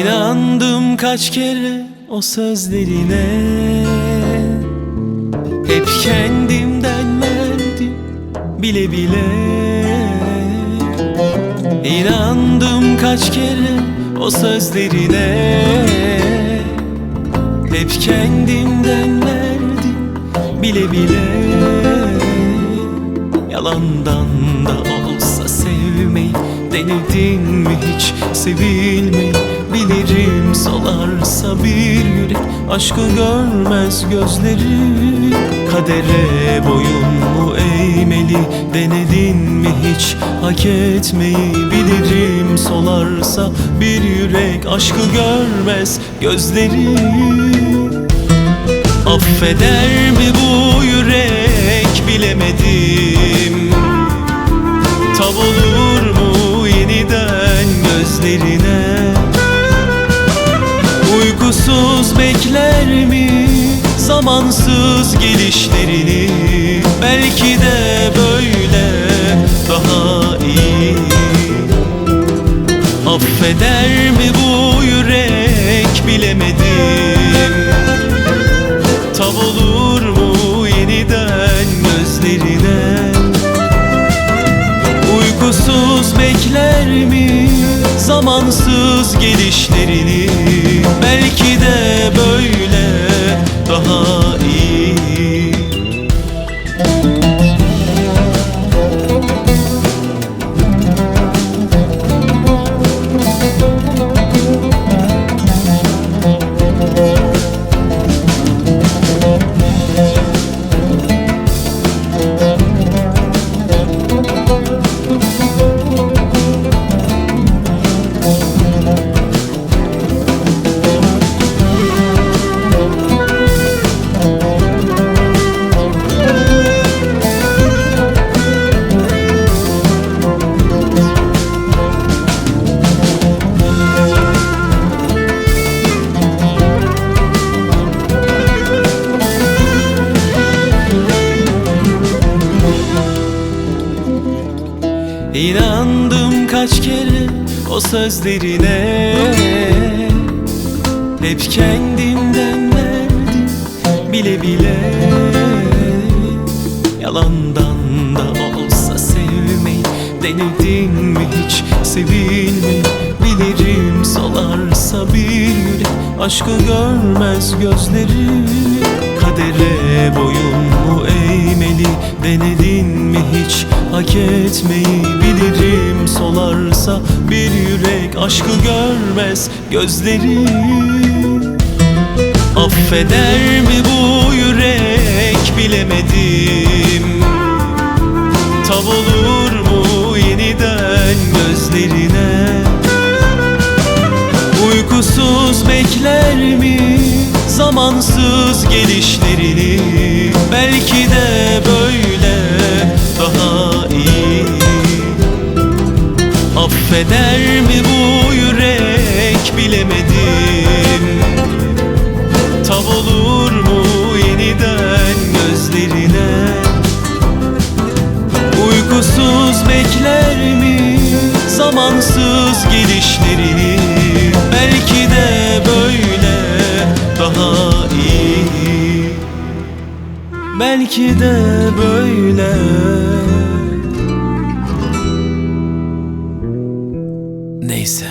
İnandım kaç kere o sözlerine, hep kendimden verdim bile bile. İnandım kaç kere o sözlerine, hep kendimden verdim bile bile. Yalandan da olsa sevmeyi denedin mi hiç? Sevilmeyi bilirim, solarsa bir yürek aşkı görmez gözleri. Kadere boyun mu eğmeli, denedin mi hiç? Hak etmeyi bilirim, solarsa bir yürek aşkı görmez gözleri. Affeder mi bu yürek bilemedim. Tav olur mu yeniden gözlerine? Uykusuz bekler mi zamansız gelişlerini? Belki de böyle daha iyi. Affeder mi bu yürek bilemedim. Tav olur mu yeniden gözlerine? Uykusuz bekler mi zamansız gelişlerini? Belki de böyle daha iyi. İnandım kaç kere o sözlerine, hep kendimden verdim bile bile. Yalandan da olsa sevmeyi denedin mi hiç? Sevilmeyi bilirim, solarsa bir yürek aşkı görmez gözleri. Kadere boyun mu eğmeli, denedin mi hiç? Hak etmeyi bilirim, solarsa bir yürek aşkı görmez gözleri. Affeder mi bu yürek bilemedim. Tav olur mu yeniden gözlerine? Uykusuz bekler mi zamansız gelişlerini? Belki de böyle daha iyi. Affeder mi bu yürek bilemedim. Tav olur mu yeniden gözlerine? Uykusuz bekler mi zamansız gelişlerini? Belki de böyle daha iyi. Belki de böyle. Neyse.